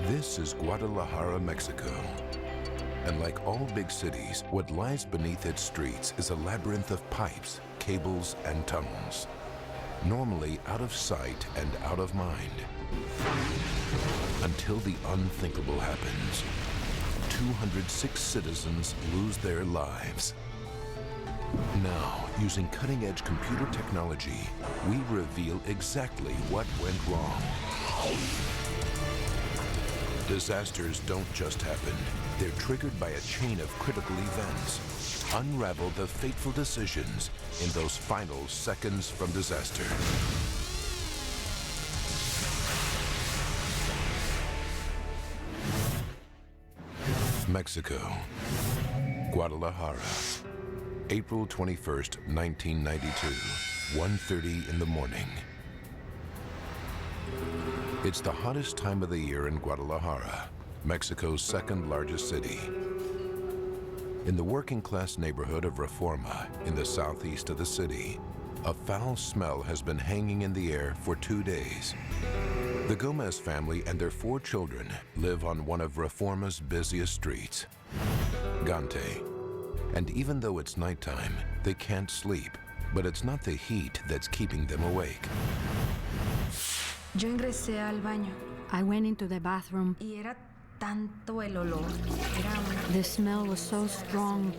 This is Guadalajara, Mexico. And like all big cities, what lies beneath its streets is a labyrinth of pipes, cables, and tunnels. Normally out of sight and out of mind. Until the unthinkable happens. 206 citizens lose their lives. Now, using cutting-edge computer technology, we reveal exactly what went wrong. Disasters don't just happen. They're triggered by a chain of critical events. Unravel the fateful decisions in those final seconds from disaster. Mexico, Guadalajara, April 21st, 1992, 1:30 in the morning. It's the hottest time of the year in Guadalajara, Mexico's second largest city. In the working-class neighborhood of Reforma, in the southeast of the city, a foul smell has been hanging in the air for 2 days. The Gomez family and their 4 children live on one of Reforma's busiest streets, Gante. And even though it's nighttime, they can't sleep. But it's not the heat that's keeping them awake. Yo ingresé al baño. I went into the bathroom. Y era tanto el olor. The smell was so strong.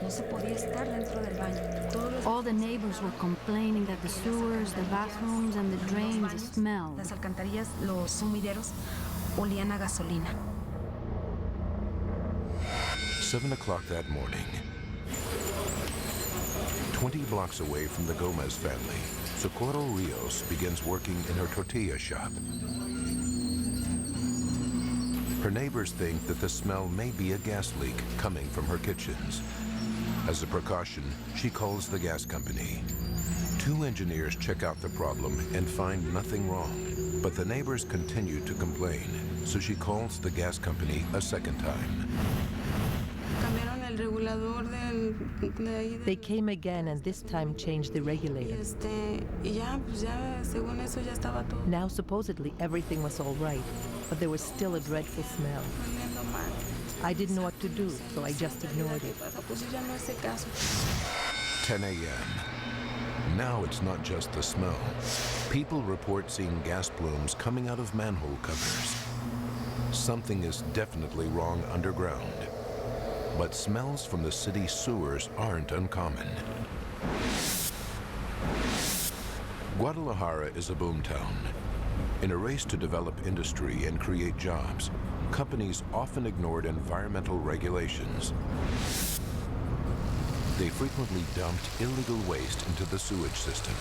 No se podía estar dentro del baño. All the neighbors were complaining that the sewers, the bathrooms, and the drains smelled. Las alcantarillas, los sumideros, olían a gasolina. 7 o'clock that morning. 20 blocks away from the Gomez family, Socorro Rios begins working in her tortilla shop. Her neighbors think that the smell may be a gas leak coming from her kitchens. As a precaution, she calls the gas company. 2 engineers check out the problem and find nothing wrong, but the neighbors continue to complain, so she calls the gas company a second time. They came again and this time changed the regulator. Now supposedly everything was all right, but there was still a dreadful smell. I didn't know what to do, so I just ignored it. 10 a.m. Now it's not just the smell. People report seeing gas plumes coming out of manhole covers. Something is definitely wrong underground. But smells from the city's sewers aren't uncommon. Guadalajara is a boomtown. In a race to develop industry and create jobs, companies often ignored environmental regulations. They frequently dumped illegal waste into the sewage system.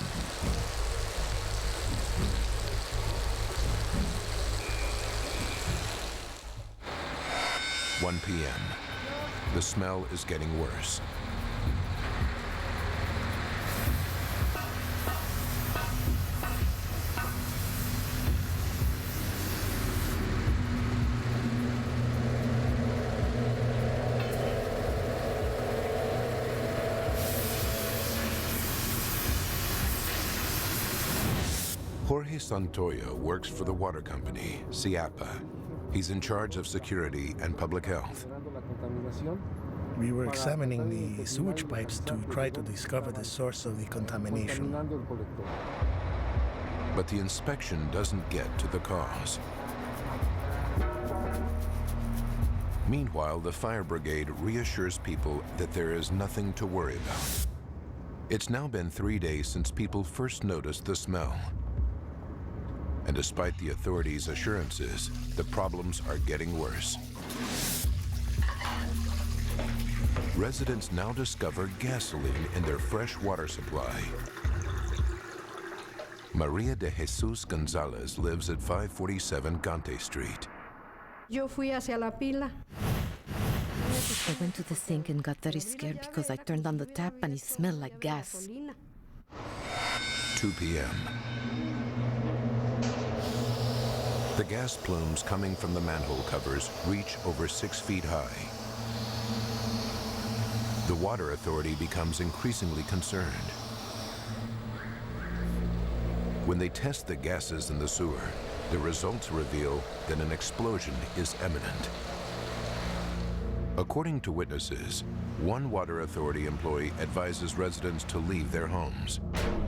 "1 p.m. The smell is getting worse. Jorge Santoyo works for the water company, Siapa. He's in charge of security and public health. We were examining the sewage pipes to try to discover the source of the contamination. But the inspection doesn't get to the cause. Meanwhile, the fire brigade reassures people that there is nothing to worry about. It's now been 3 days since people first noticed the smell. And despite the authorities' assurances, the problems are getting worse. Residents now discover gasoline in their fresh water supply. Maria de Jesus Gonzalez lives at 547 Gante Street. Yo fui hacia la pila. I went to the sink and got very scared because I turned on the tap and it smelled like gas. 2 p.m. The gas plumes coming from the manhole covers reach over 6 feet high. The water authority becomes increasingly concerned. When they test the gases in the sewer, the results reveal that an explosion is imminent. According to witnesses, one water authority employee advises residents to leave their homes.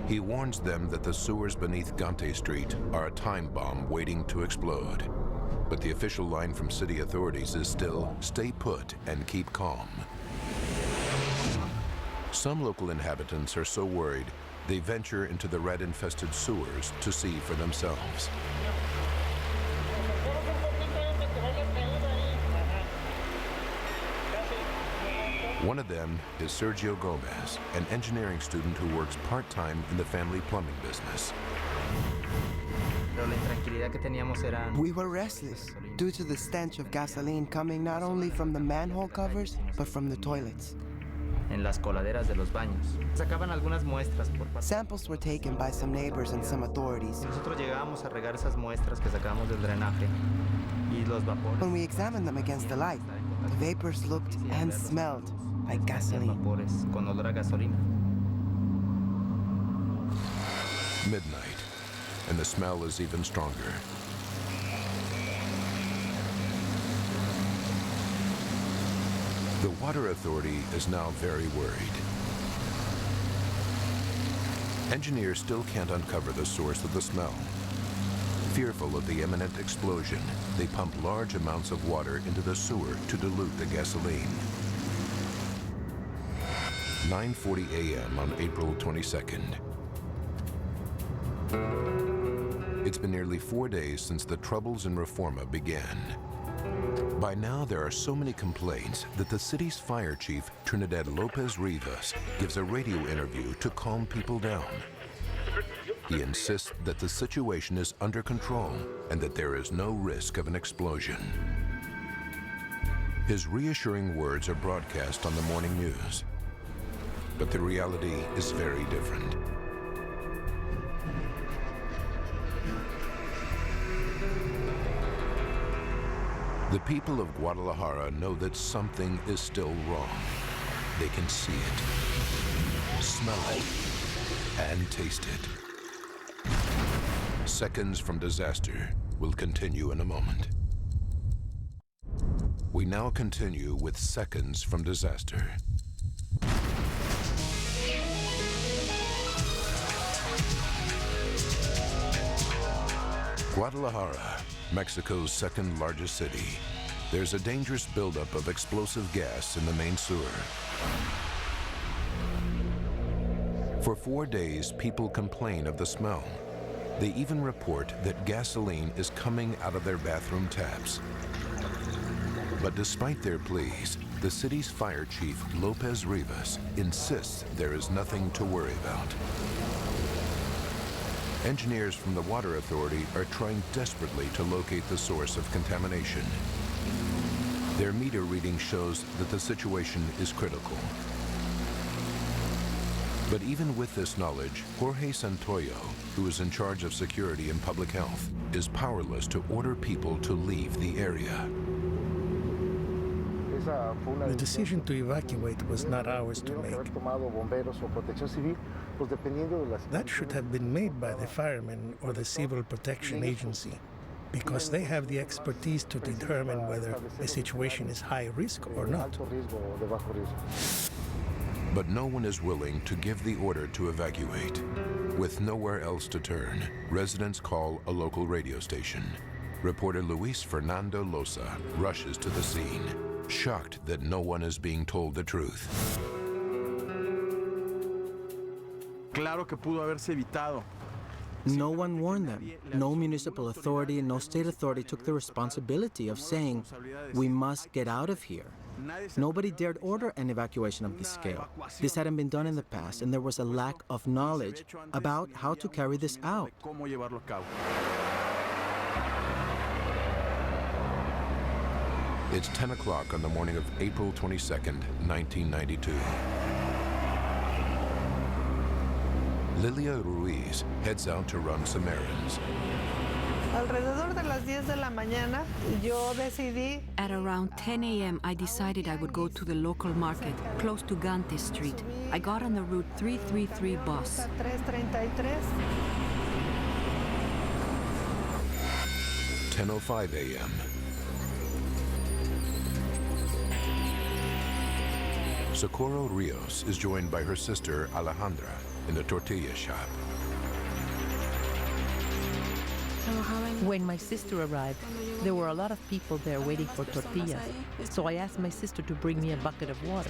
He warns them that the sewers beneath Gante Street are a time bomb waiting to explode. But the official line from city authorities is still, stay put and keep calm. Some local inhabitants are so worried, they venture into the rat-infested sewers to see for themselves. One of them is Sergio Gomez, an engineering student who works part-time in the family plumbing business. We were restless due to the stench of gasoline coming not only from the manhole covers, but from the toilets. Samples were taken by some neighbors and some authorities. When we examined them against the light, the vapors looked and smelled like gasoline. Midnight, and the smell is even stronger. The water authority is now very worried. Engineers still can't uncover the source of the smell. Fearful of the imminent explosion, they pump large amounts of water into the sewer to dilute the gasoline. 9:40 a.m. on April 22nd. It's been nearly 4 days since the troubles in Reforma began. By now, there are so many complaints that the city's fire chief, Trinidad Lopez Rivas, gives a radio interview to calm people down. He insists that the situation is under control and that there is no risk of an explosion. His reassuring words are broadcast on the morning news. But the reality is very different. The people of Guadalajara know that something is still wrong. They can see it, smell it, and taste it. Seconds from disaster will continue in a moment. We now continue with Seconds from Disaster. Guadalajara, Mexico's second largest city. There's a dangerous buildup of explosive gas in the main sewer. For 4 days, people complain of the smell. They even report that gasoline is coming out of their bathroom taps. But despite their pleas, the city's fire chief, Lopez Rivas, insists there is nothing to worry about. Engineers from the Water Authority are trying desperately to locate the source of contamination. Their meter reading shows that the situation is critical. But even with this knowledge, Jorge Santoyo, who is in charge of security and public health, is powerless to order people to leave the area. The decision to evacuate was not ours to make. That should have been made by the firemen or the Civil Protection Agency, because they have the expertise to determine whether a situation is high risk or not. But no one is willing to give the order to evacuate. With nowhere else to turn, residents call a local radio station. Reporter Luis Fernando Loza rushes to the scene, shocked that no one is being told the truth. Claro que pudo haberse evitado. No one warned them. No municipal authority and no state authority took the responsibility of saying, we must get out of here. Nobody dared order an evacuation of this scale. This hadn't been done in the past, and there was a lack of knowledge about how to carry this out. It's 10 o'clock on the morning of April 22nd, 1992. Lilia Ruiz heads out to run some errands. Alrededor de las 10 de la mañana, yo decidí. At around 10 a.m., I decided I would go to the local market, close to Gante Street. I got on the Route 333 bus. 10:05 a.m. Socorro Rios is joined by her sister Alejandra in the tortilla shop. When my sister arrived, there were a lot of people there waiting for tortillas, so I asked my sister to bring me a bucket of water.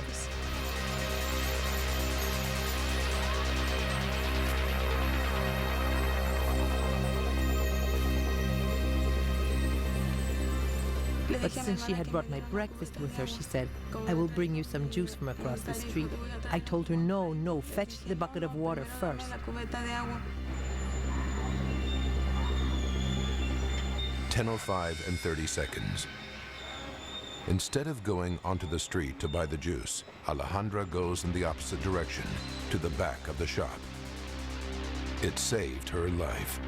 But since she had brought my breakfast with her, she said, "I will bring you some juice from across the street." I told her, no, fetch the bucket of water first. 10:05 and 30 seconds. Instead of going onto the street to buy the juice, Alejandra goes in the opposite direction, to the back of the shop. It saved her life.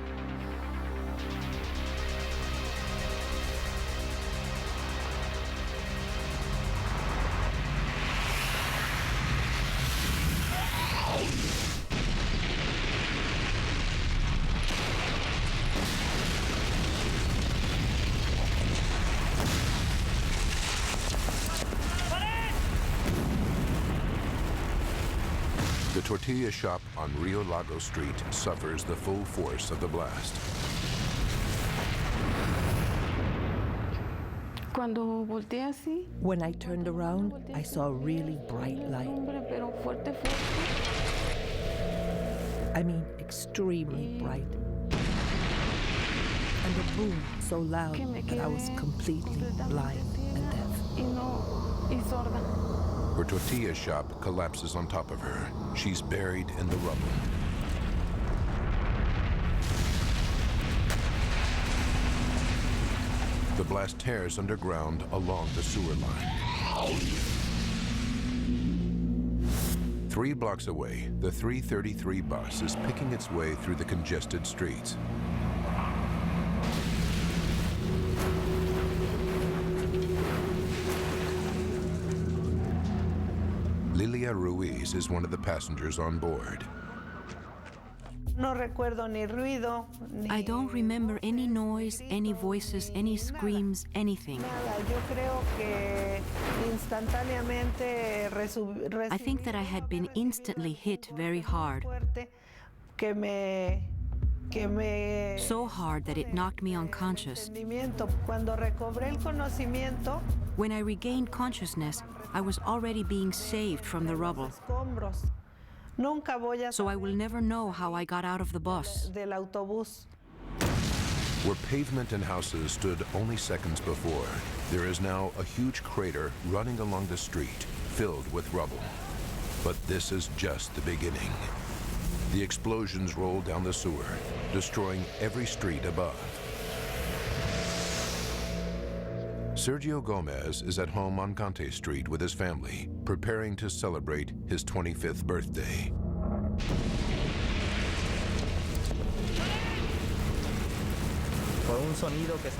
The tortilla shop on Rio Lago Street suffers the full force of the blast. When I turned around, I saw a really bright light. I mean, extremely bright. And a boom so loud that I was completely blind and deaf. Her tortilla shop collapses on top of her. She's buried in the rubble. The blast tears underground along the sewer line. 3 blocks away, the 333 bus is picking its way through the congested streets. Lilia Ruiz is one of the passengers on board. I don't remember any noise, any voices, any screams, anything. I think that I had been instantly hit very hard. So hard that it knocked me unconscious. When I regained consciousness, I was already being saved from the rubble. So I will never know how I got out of the bus. Where pavement and houses stood only seconds before, there is now a huge crater running along the street, filled with rubble. But this is just the beginning. The explosions roll down the sewer, destroying every street above. Sergio Gomez is at home on Gante Street with his family, preparing to celebrate his 25th birthday.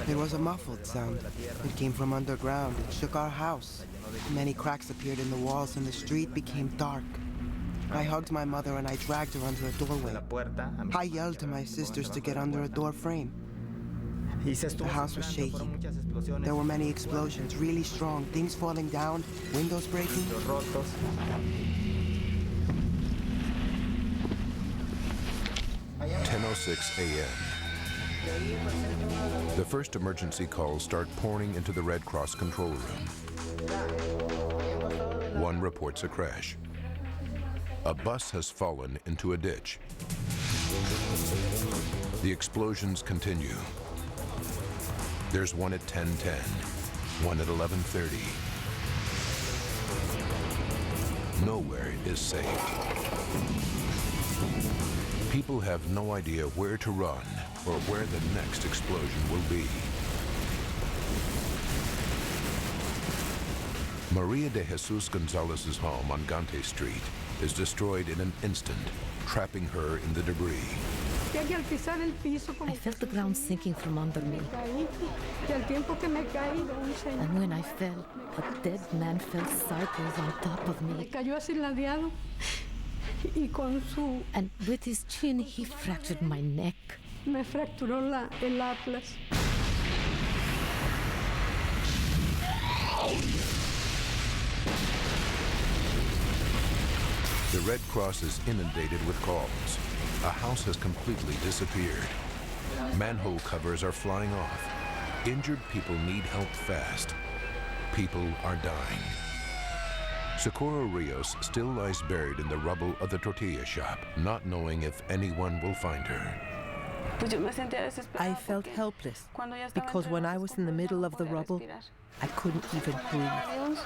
It was a muffled sound. It came from underground. It shook our house. Many cracks appeared in the walls and the street became dark. I hugged my mother and I dragged her under a doorway. I yelled to my sisters to get under a door frame. The house was shaking. There were many explosions, really strong, things falling down, windows breaking. 10:06 a.m. The first emergency calls start pouring into the Red Cross control room. One reports a crash. A bus has fallen into a ditch. The explosions continue. There's one at 10:10, one at 11:30. Nowhere is safe. People have no idea where to run or where the next explosion will be. Maria de Jesus Gonzalez's home on Gante Street is destroyed in an instant, trapping her in the debris. I felt the ground sinking from under me. And when I fell, a dead man fell sideways on top of me. And with his chin, he fractured my neck. The Red Cross is inundated with calls. A house has completely disappeared. Manhole covers are flying off. Injured people need help fast. People are dying. Socorro Rios still lies buried in the rubble of the tortilla shop, not knowing if anyone will find her. I felt helpless because when I was in the middle of the rubble, I couldn't even breathe.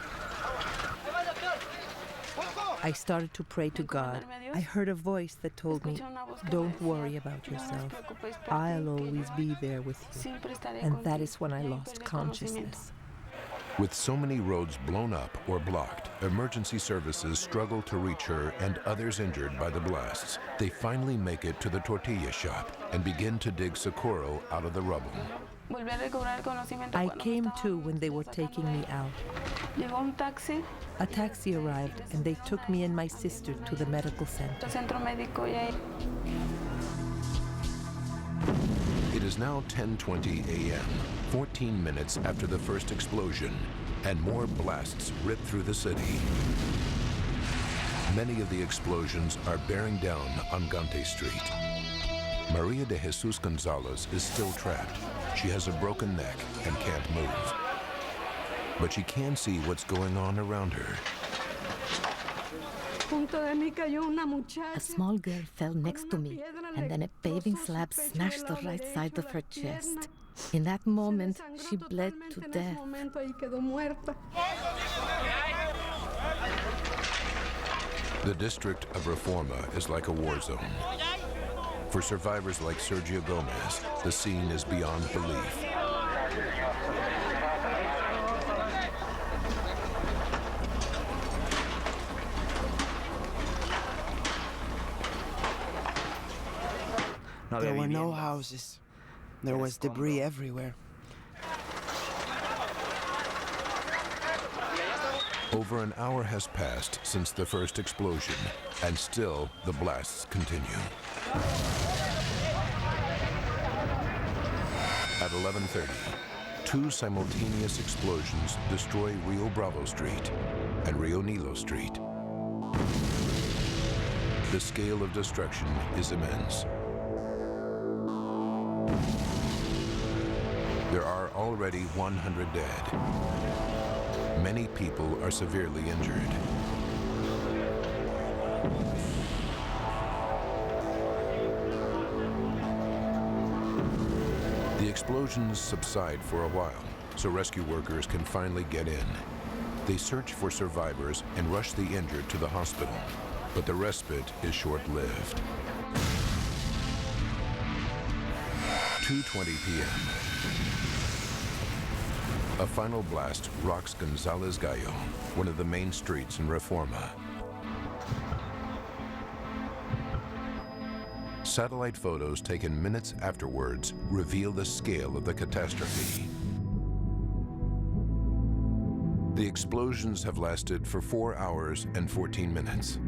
I started to pray to God. I heard a voice that told me, "Don't worry about yourself. I'll always be there with you." And that is when I lost consciousness. With so many roads blown up or blocked, emergency services struggle to reach her and others injured by the blasts. They finally make it to the tortilla shop and begin to dig Socorro out of the rubble. I came to when they were taking me out. A taxi arrived and they took me and my sister to the medical center. It is now 10:20 a.m., 14 minutes after the first explosion, and more blasts rip through the city. Many of the explosions are bearing down on Gante Street. Maria de Jesus Gonzalez is still trapped. She has a broken neck and can't move. But she can see what's going on around her. A small girl fell next to me, and then a paving slab smashed the right side of her chest. In that moment, she bled to death. The district of Reforma is like a war zone. For survivors like Sergio Gomez, the scene is beyond belief. There were no houses. There was debris everywhere. Over an hour has passed since the first explosion, and still the blasts continue. At 11:30, two simultaneous explosions destroy Rio Bravo Street and Rio Nilo Street. The scale of destruction is immense. There are already 100 dead. Many people are severely injured. The explosions subside for a while, so rescue workers can finally get in. They search for survivors and rush the injured to the hospital, but the respite is short-lived. 2:20 p.m. A final blast rocks González Gallo, one of the main streets in Reforma. Satellite photos taken minutes afterwards reveal the scale of the catastrophe. The explosions have lasted for 4 hours and 14 minutes.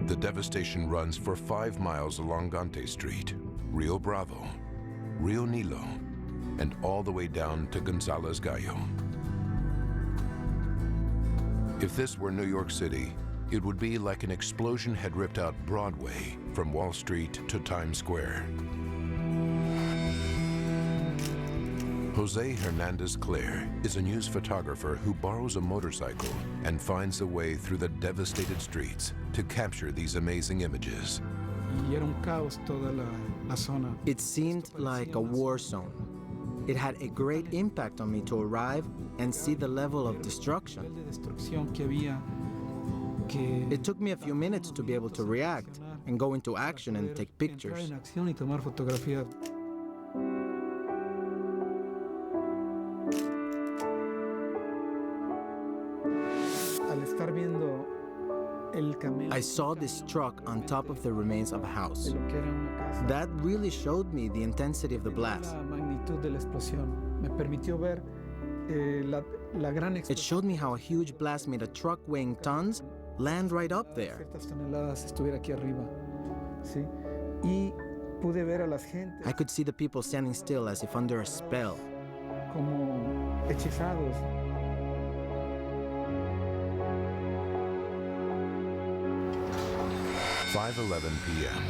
The devastation runs for 5 miles along Gante Street, Rio Bravo, Rio Nilo, and all the way down to González Gallo. If this were New York City, it would be like an explosion had ripped out Broadway from Wall Street to Times Square. Jose Hernandez Clare is a news photographer who borrows a motorcycle and finds a way through the devastated streets to capture these amazing images. It seemed like a war zone. It had a great impact on me to arrive and see the level of destruction. It took me a few minutes to be able to react and go into action and take pictures. I saw this truck on top of the remains of a house. That really showed me the intensity of the blast. It showed me how a huge blast made a truck weighing tons land right up there. I could see the people standing still as if under a spell. como hechizados. 5:11 p.m.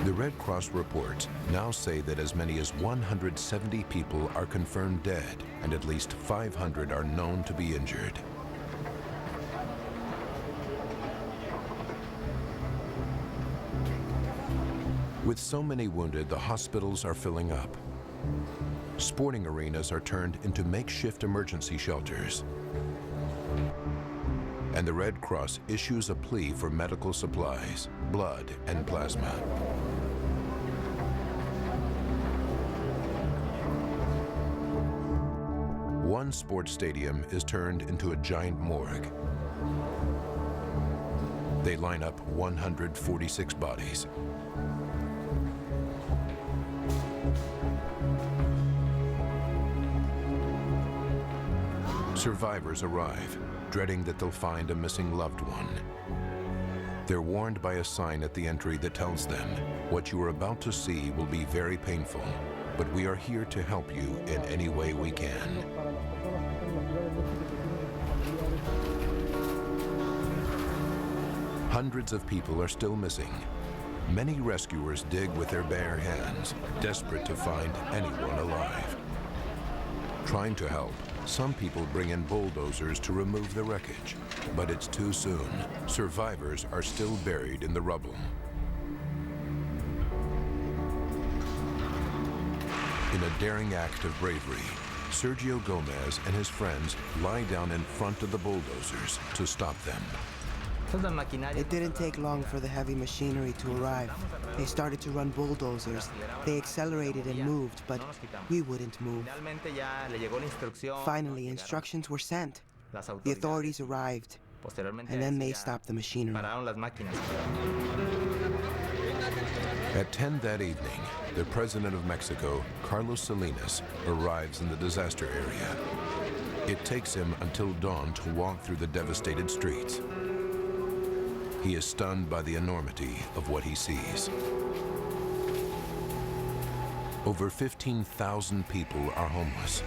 The Red Cross reports now say that as many as 170 people are confirmed dead and at least 500 are known to be injured. With so many wounded, the hospitals are filling up. Sporting arenas are turned into makeshift emergency shelters. And the Red Cross issues a plea for medical supplies, blood, and plasma. One sports stadium is turned into a giant morgue. They line up 146 bodies. Survivors arrive, dreading that they'll find a missing loved one. They're warned by a sign at the entry that tells them, what you are about to see will be very painful, but we are here to help you in any way we can. Hundreds of people are still missing. Many rescuers dig with their bare hands, desperate to find anyone alive. Trying to help, some people bring in bulldozers to remove the wreckage, but it's too soon. Survivors are still buried in the rubble. In a daring act of bravery, Sergio Gomez and his friends lie down in front of the bulldozers to stop them. It didn't take long for the heavy machinery to arrive. They started to run bulldozers. They accelerated and moved, but we wouldn't move. Finally, instructions were sent. The authorities arrived, and then they stopped the machinery. At 10 that evening, the president of Mexico, Carlos Salinas, arrives in the disaster area. It takes him until dawn to walk through the devastated streets. He is stunned by the enormity of what he sees. Over 15,000 people are homeless,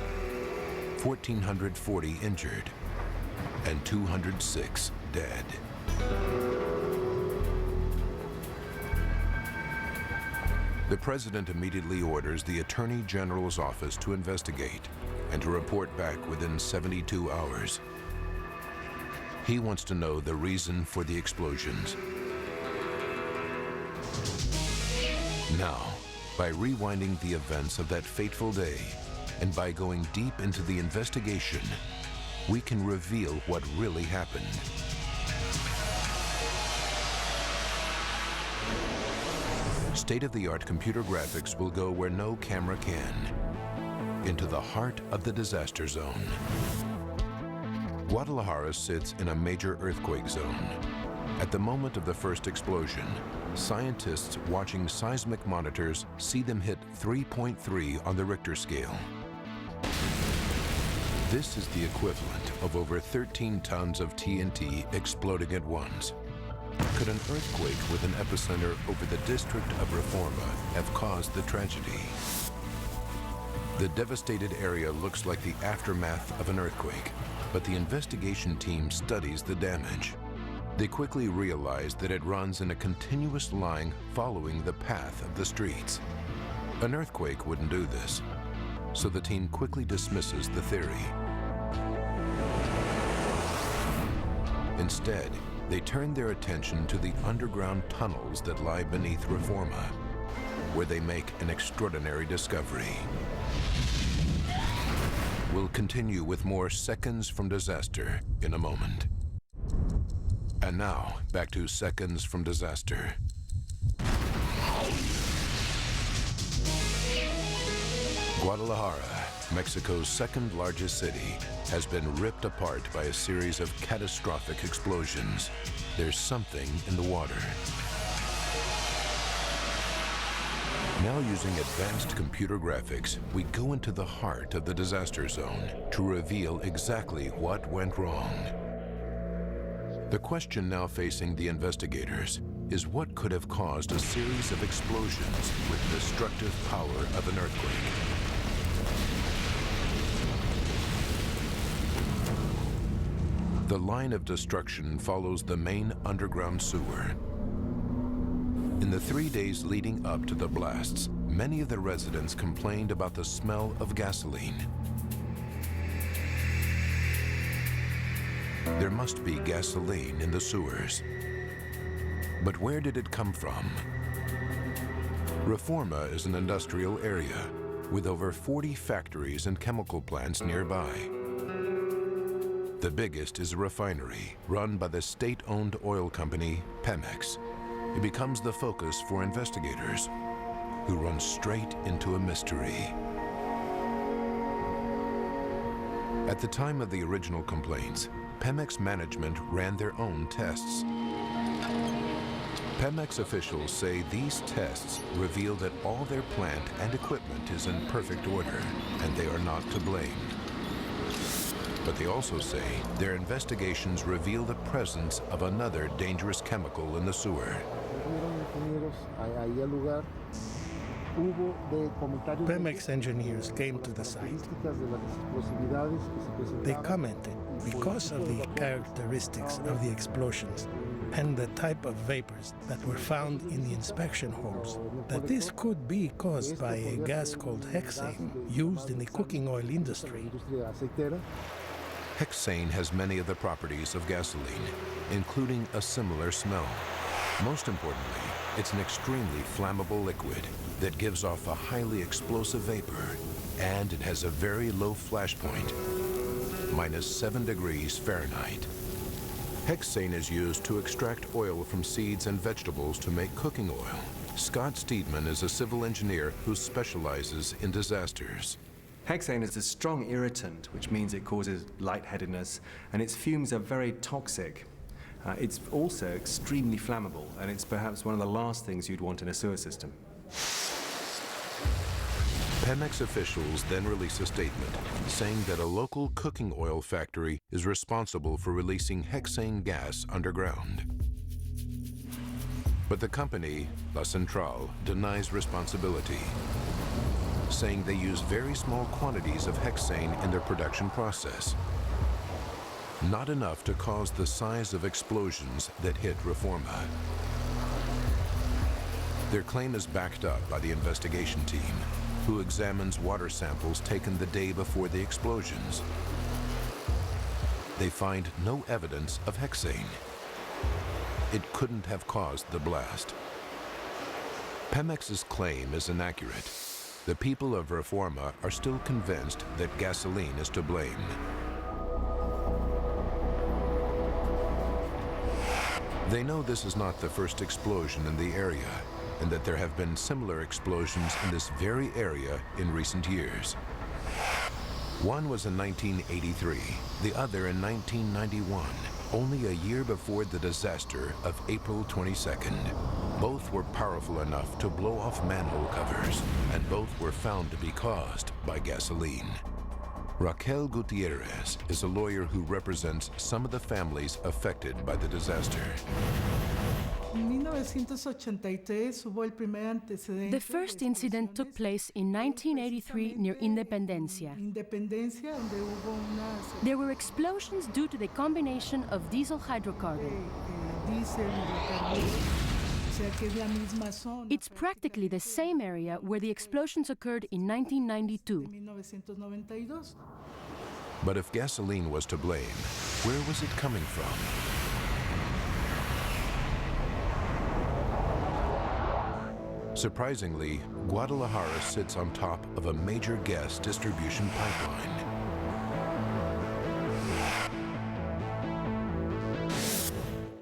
1,440 injured, and 206 dead. The president immediately orders the Attorney General's office to investigate and to report back within 72 hours. He wants to know the reason for the explosions. Now, by rewinding the events of that fateful day and by going deep into the investigation, we can reveal what really happened. State-of-the-art computer graphics will go where no camera can, into the heart of the disaster zone. Guadalajara sits in a major earthquake zone. At the moment of the first explosion, scientists watching seismic monitors see them hit 3.3 on the Richter scale. This is the equivalent of over 13 tons of TNT exploding at once. Could an earthquake with an epicenter over the district of Reforma have caused the tragedy? The devastated area looks like the aftermath of an earthquake, but the investigation team studies the damage. They quickly realize that it runs in a continuous line following the path of the streets. An earthquake wouldn't do this, so the team quickly dismisses the theory. Instead, they turn their attention to the underground tunnels that lie beneath Reforma, where they make an extraordinary discovery. We'll continue with more Seconds from Disaster in a moment. And now, back to Seconds from Disaster. Guadalajara, Mexico's second largest city, has been ripped apart by a series of catastrophic explosions. There's something in the water. Now, using advanced computer graphics, we go into the heart of the disaster zone to reveal exactly what went wrong. The question now facing the investigators is what could have caused a series of explosions with the destructive power of an earthquake. The line of destruction follows the main underground sewer. In the 3 days leading up to the blasts, many of the residents complained about the smell of gasoline. There must be gasoline in the sewers. But where did it come from? Reforma is an industrial area with over 40 factories and chemical plants nearby. The biggest is a refinery run by the state-owned oil company Pemex. It becomes the focus for investigators who run straight into a mystery. At the time of the original complaints, Pemex management ran their own tests. Pemex officials say these tests reveal that all their plant and equipment is in perfect order, and they are not to blame. But they also say their investigations reveal the presence of another dangerous chemical in the sewer. Pemex engineers came to the site. They commented, because of the characteristics of the explosions and the type of vapors that were found in the inspection holes, that this could be caused by a gas called hexane used in the cooking oil industry. Hexane has many of the properties of gasoline, including a similar smell. Most importantly, it's an extremely flammable liquid that gives off a highly explosive vapor, and it has a very low flash point, -7 degrees Fahrenheit. Hexane is used to extract oil from seeds and vegetables to make cooking oil. Scott Steedman is a civil engineer who specializes in disasters. Hexane is a strong irritant, which means it causes lightheadedness, and its fumes are very toxic. It's also extremely flammable, and it's perhaps one of the last things you'd want in a sewer system. Pemex officials then release a statement saying that a local cooking oil factory is responsible for releasing hexane gas underground. But the company, La Central, denies responsibility, saying they use very small quantities of hexane in their production process. Not enough to cause the size of explosions that hit Reforma. Their claim is backed up by the investigation team, who examines water samples taken the day before the explosions. They find no evidence of hexane. It couldn't have caused the blast. Pemex's claim is inaccurate. The people of Reforma are still convinced that gasoline is to blame. They know this is not the first explosion in the area, and that there have been similar explosions in this very area in recent years. One was in 1983, the other in 1991, only a year before the disaster of April 22nd. Both were powerful enough to blow off manhole covers, and both were found to be caused by gasoline. Raquel Gutierrez is a lawyer who represents some of the families affected by the disaster. The first incident took place in 1983 near Independencia. There were explosions due to the combination of diesel hydrocarbon. It's practically the same area where the explosions occurred in 1992. But if gasoline was to blame, where was it coming from? Surprisingly, Guadalajara sits on top of a major gas distribution pipeline.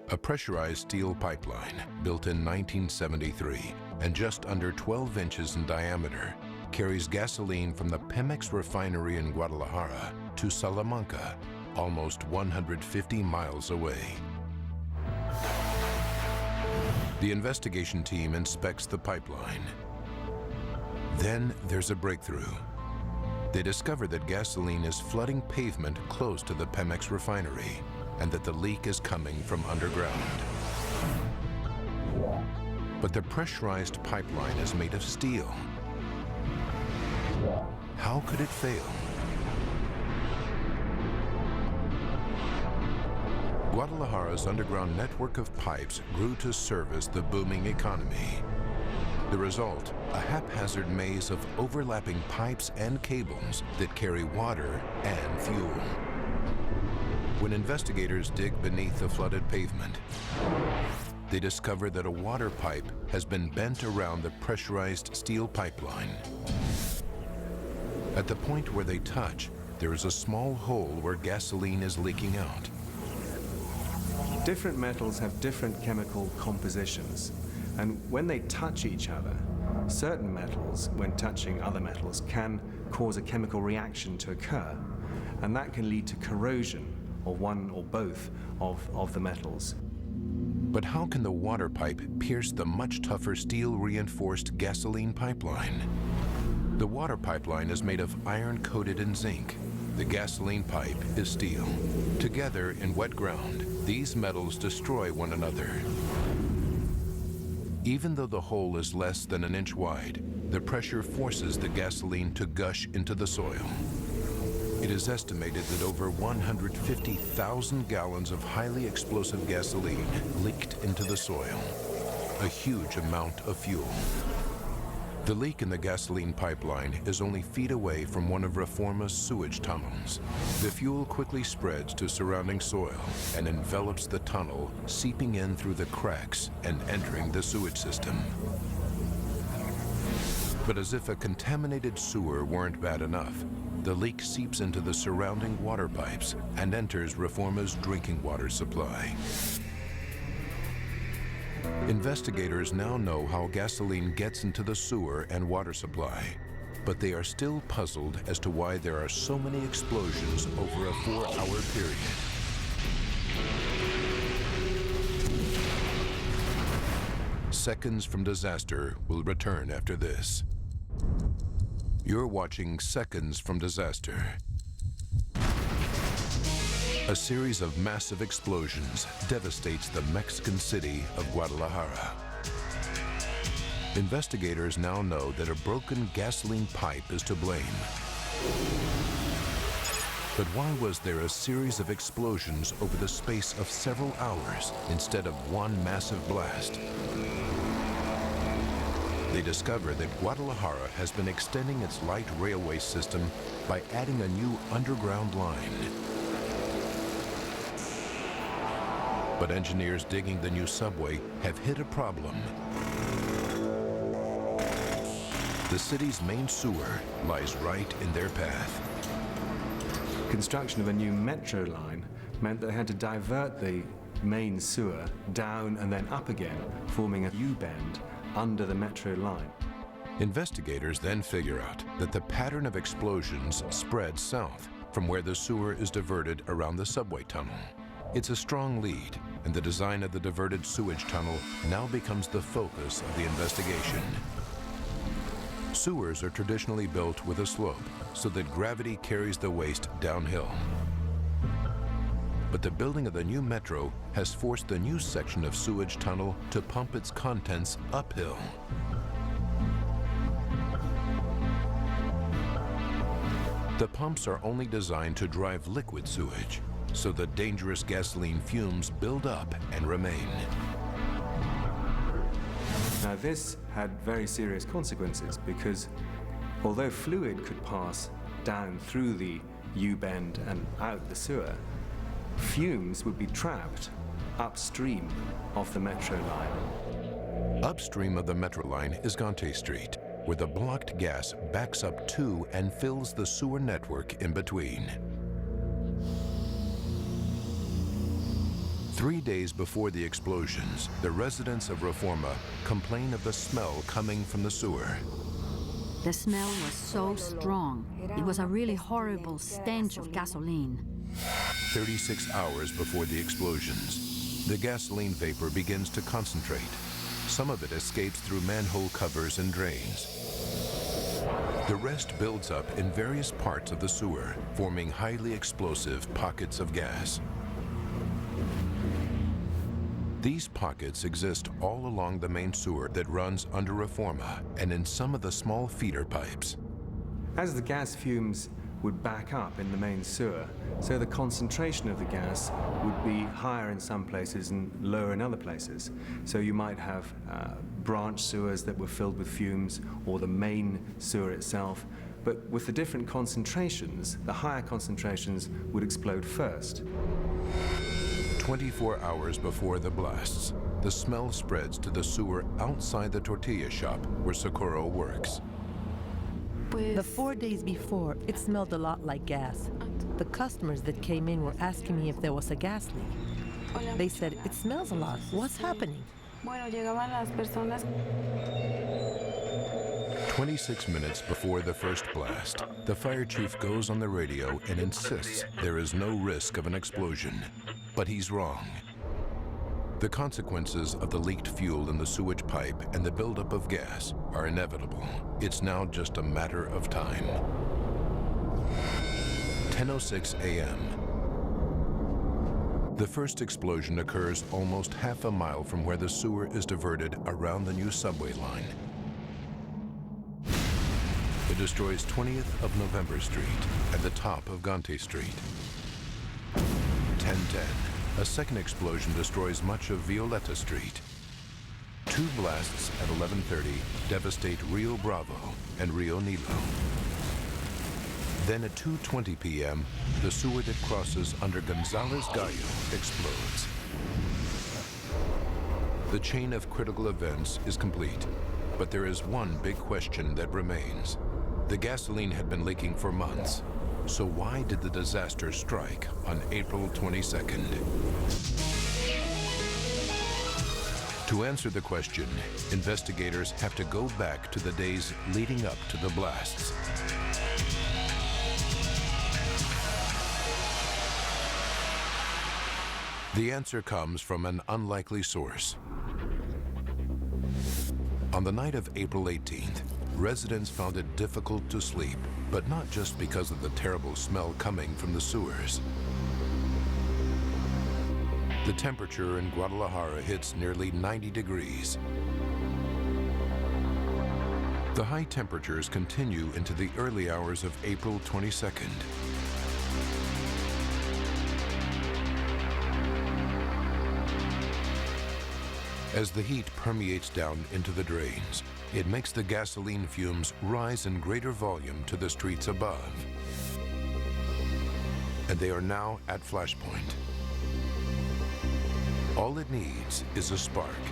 A pressurized steel pipeline built in 1973 and just under 12 inches in diameter carries gasoline from the Pemex refinery in Guadalajara to Salamanca, almost 150 miles away. The investigation team inspects the pipeline. Then there's a breakthrough. They discover that gasoline is flooding pavement close to the Pemex refinery, and that the leak is coming from underground. But the pressurized pipeline is made of steel. How could it fail? Guadalajara's underground network of pipes grew to service the booming economy. The result, a haphazard maze of overlapping pipes and cables that carry water and fuel. When investigators dig beneath the flooded pavement, they discover that a water pipe has been bent around the pressurized steel pipeline. At the point where they touch, there is a small hole where gasoline is leaking out. Different metals have different chemical compositions, and when they touch each other, certain metals, when touching other metals, can cause a chemical reaction to occur, and that can lead to corrosion of one or both of the metals. But how can the water pipe pierce the much tougher steel-reinforced gasoline pipeline? The water pipeline is made of iron coated in zinc. The gasoline pipe is steel. Together in wet ground, these metals destroy one another. Even though the hole is less than an inch wide, the pressure forces the gasoline to gush into the soil. It is estimated that over 150,000 gallons of highly explosive gasoline leaked into the soil, a huge amount of fuel. The leak in the gasoline pipeline is only feet away from one of Reforma's sewage tunnels. The fuel quickly spreads to surrounding soil and envelops the tunnel, seeping in through the cracks and entering the sewage system. But as if a contaminated sewer weren't bad enough, the leak seeps into the surrounding water pipes and enters Reforma's drinking water supply. Investigators now know how gasoline gets into the sewer and water supply, but they are still puzzled as to why there are so many explosions over a 4-hour period. Seconds from Disaster will return after this. You're watching Seconds from Disaster. A series of massive explosions devastates the Mexican city of Guadalajara. Investigators now know that a broken gasoline pipe is to blame. But why was there a series of explosions over the space of several hours instead of one massive blast? They discover that Guadalajara has been extending its light railway system by adding a new underground line. But engineers digging the new subway have hit a problem. The city's main sewer lies right in their path. Construction of a new metro line meant that they had to divert the main sewer down and then up again, forming a U-bend under the metro line. Investigators then figure out that the pattern of explosions spreads south from where the sewer is diverted around the subway tunnel. It's a strong lead, and the design of the diverted sewage tunnel now becomes the focus of the investigation. Sewers are traditionally built with a slope so that gravity carries the waste downhill. But the building of the new metro has forced the new section of sewage tunnel to pump its contents uphill. The pumps are only designed to drive liquid sewage, so the dangerous gasoline fumes build up and remain. Now this had very serious consequences because although fluid could pass down through the U-bend and out the sewer, fumes would be trapped upstream of the metro line. Upstream of the metro line is Gante Street, where the blocked gas backs up to and fills the sewer network in between. 3 days before the explosions, the residents of Reforma complain of the smell coming from the sewer. The smell was so strong. It was a really horrible stench of gasoline. 36 hours before the explosions, the gasoline vapor begins to concentrate. Some of it escapes through manhole covers and drains. The rest builds up in various parts of the sewer, forming highly explosive pockets of gas. These pockets exist all along the main sewer that runs under Reforma and in some of the small feeder pipes. As the gas fumes would back up in the main sewer, so the concentration of the gas would be higher in some places and lower in other places. So you might have branch sewers that were filled with fumes, or the main sewer itself. But with the different concentrations, the higher concentrations would explode first. 24 hours before the blasts, the smell spreads to the sewer outside the tortilla shop where Socorro works. The 4 days before, it smelled a lot like gas. The customers that came in were asking me if there was a gas leak. They said, "It smells a lot. What's happening?" 26 minutes before the first blast, the fire chief goes on the radio and insists there is no risk of an explosion. But he's wrong. The consequences of the leaked fuel in the sewage pipe and the buildup of gas are inevitable. It's now just a matter of time. 10:06 a.m. The first explosion occurs almost half a mile from where the sewer is diverted around the new subway line. It destroys 20th of November Street and the top of Gante Street. 10:10. A second explosion destroys much of Violeta Street. 2 blasts at 11:30 devastate Rio Bravo and Rio Nilo. Then at 2:20 p.m., the sewer that crosses under Gonzales Gallo explodes. The chain of critical events is complete, but there is one big question that remains. The gasoline had been leaking for months. So why did the disaster strike on April 22nd? To answer the question, investigators have to go back to the days leading up to the blasts. The answer comes from an unlikely source. On the night of April 18th, residents found it difficult to sleep, but not just because of the terrible smell coming from the sewers. The temperature in Guadalajara hits nearly 90 degrees. The high temperatures continue into the early hours of April 22nd. As the heat permeates down into the drains, it makes the gasoline fumes rise in greater volume to the streets above. And they are now at flashpoint. All it needs is a spark.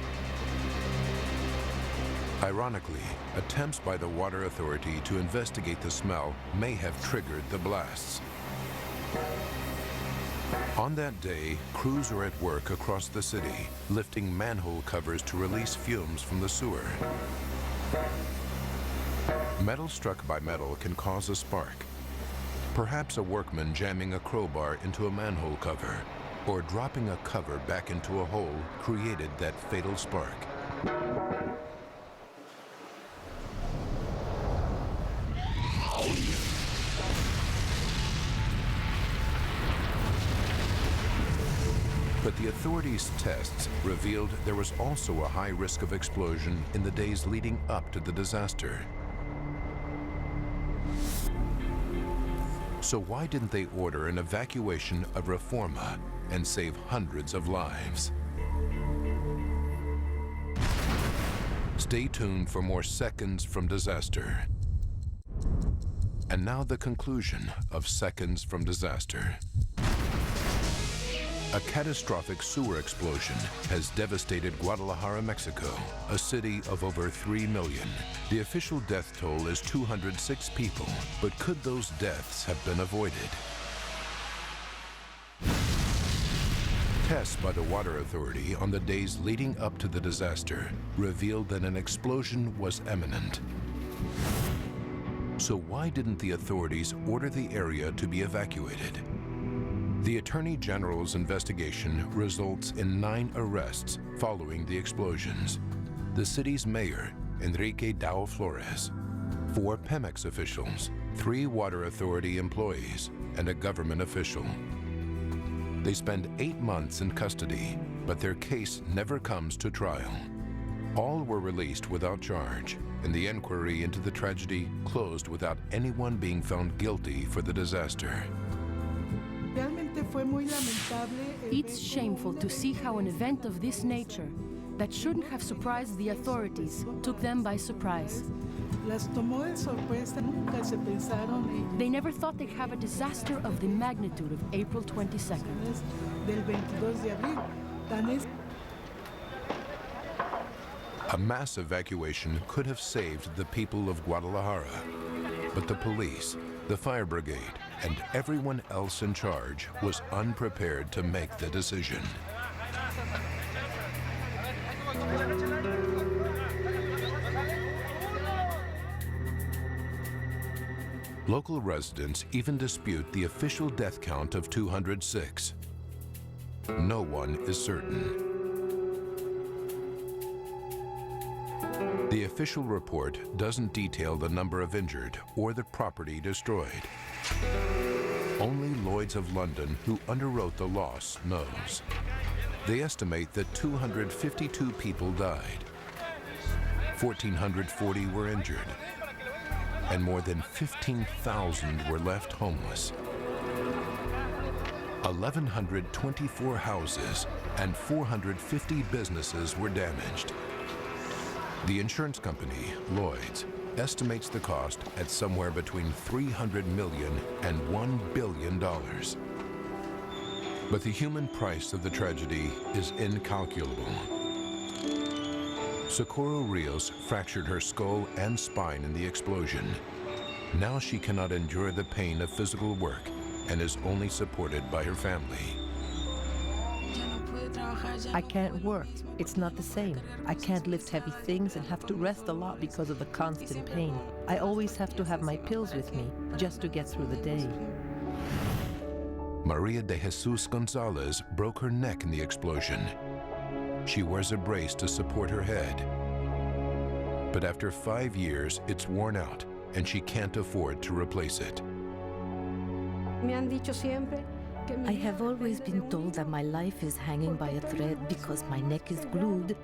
Ironically, attempts by the Water Authority to investigate the smell may have triggered the blasts. On that day, crews are at work across the city, lifting manhole covers to release fumes from the sewer. Metal struck by metal can cause a spark. Perhaps a workman jamming a crowbar into a manhole cover or dropping a cover back into a hole created that fatal spark. But the authorities' tests revealed there was also a high risk of explosion in the days leading up to the disaster. So why didn't they order an evacuation of Reforma and save hundreds of lives? Stay tuned for more Seconds from Disaster. And now the conclusion of Seconds from Disaster. A catastrophic sewer explosion has devastated Guadalajara, Mexico, a city of over 3 million. The official death toll is 206 people, but could those deaths have been avoided? Tests by the Water Authority on the days leading up to the disaster revealed that an explosion was imminent. So why didn't the authorities order the area to be evacuated? The Attorney General's investigation results in 9 arrests following the explosions. The city's mayor, Enrique Dao Flores, 4 Pemex officials, 3 Water Authority employees, and a government official. They spend 8 months in custody, but their case never comes to trial. All were released without charge, and the inquiry into the tragedy closed without anyone being found guilty for the disaster. It's shameful to see how an event of this nature, that shouldn't have surprised the authorities, took them by surprise. They never thought they'd have a disaster of the magnitude of April 22nd. A mass evacuation could have saved the people of Guadalajara, but the police, the fire brigade, and everyone else in charge was unprepared to make the decision. Local residents even dispute the official death count of 206. No one is certain. The official report doesn't detail the number of injured or the property destroyed. Only Lloyd's of London, who underwrote the loss, knows. They estimate that 252 people died, 1,440 were injured, and more than 15,000 were left homeless. 1,124 houses and 450 businesses were damaged. The insurance company, Lloyd's, estimates the cost at somewhere between $300 million and $1 billion. But the human price of the tragedy is incalculable. Socorro Rios fractured her skull and spine in the explosion. Now she cannot endure the pain of physical work and is only supported by her family. I can't work. It's not the same. I can't lift heavy things and have to rest a lot because of the constant pain. I always have to have my pills with me just to get through the day. Maria de Jesus Gonzalez broke her neck in the explosion. She wears a brace to support her head. But after 5 years, it's worn out, and she can't afford to replace it. I have always been told that my life is hanging by a thread because my neck is glued,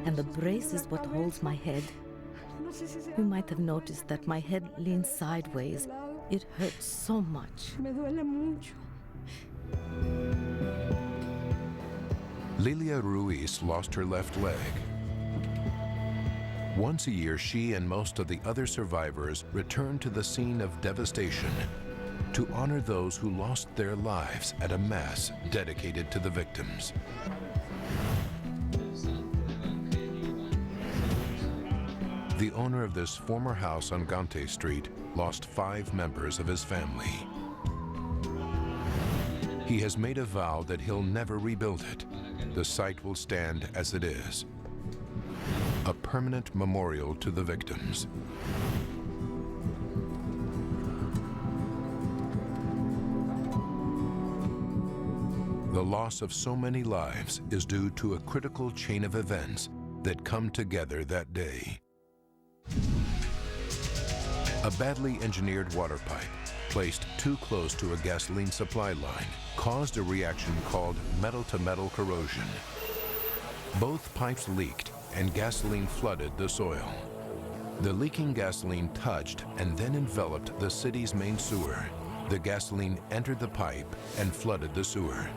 and the brace is what holds my head. You might have noticed that my head leans sideways. It hurts so much. Lilia Ruiz lost her left leg. Once a year, she and most of the other survivors return to the scene of devastation to honor those who lost their lives at a mass dedicated to the victims. The owner of this former house on Gante Street lost 5 members of his family. He has made a vow that he'll never rebuild it. The site will stand as it is, a permanent memorial to the victims. The loss of so many lives is due to a critical chain of events that come together that day. A badly engineered water pipe placed too close to a gasoline supply line caused a reaction called metal-to-metal corrosion. Both pipes leaked and gasoline flooded the soil. The leaking gasoline touched and then enveloped the city's main sewer. The gasoline entered the pipe and flooded the sewer.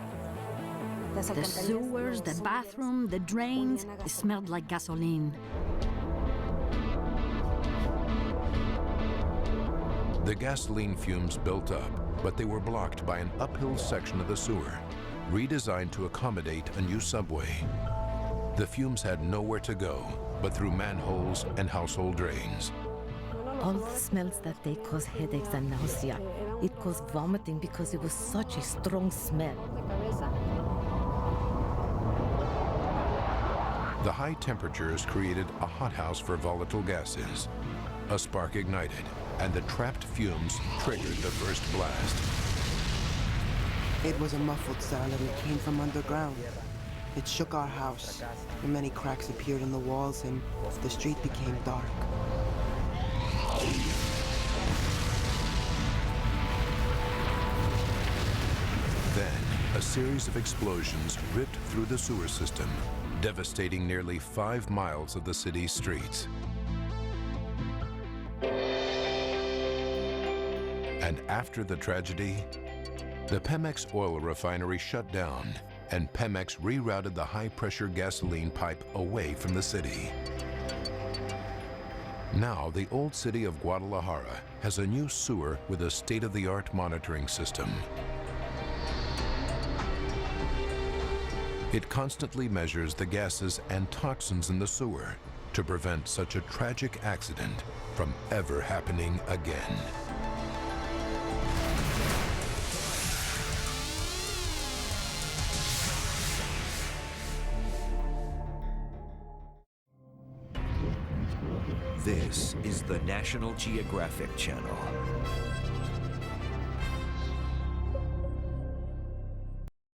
The sewers, the bathroom, the drains, it smelled like gasoline. The gasoline fumes built up, but they were blocked by an uphill section of the sewer, redesigned to accommodate a new subway. The fumes had nowhere to go but through manholes and household drains. All the smells that day cause headaches and nausea. It caused vomiting because it was such a strong smell. The high temperatures created a hothouse for volatile gases. A spark ignited, and the trapped fumes triggered the first blast. It was a muffled sound and it came from underground. It shook our house, and many cracks appeared in the walls, and the street became dark. Then, a series of explosions ripped through the sewer system, devastating nearly 5 miles of the city's streets. And after the tragedy, the Pemex oil refinery shut down, and Pemex rerouted the high-pressure gasoline pipe away from the city. Now, the old city of Guadalajara has a new sewer with a state-of-the-art monitoring system. It constantly measures the gases and toxins in the sewer to prevent such a tragic accident from ever happening again. This is the National Geographic Channel.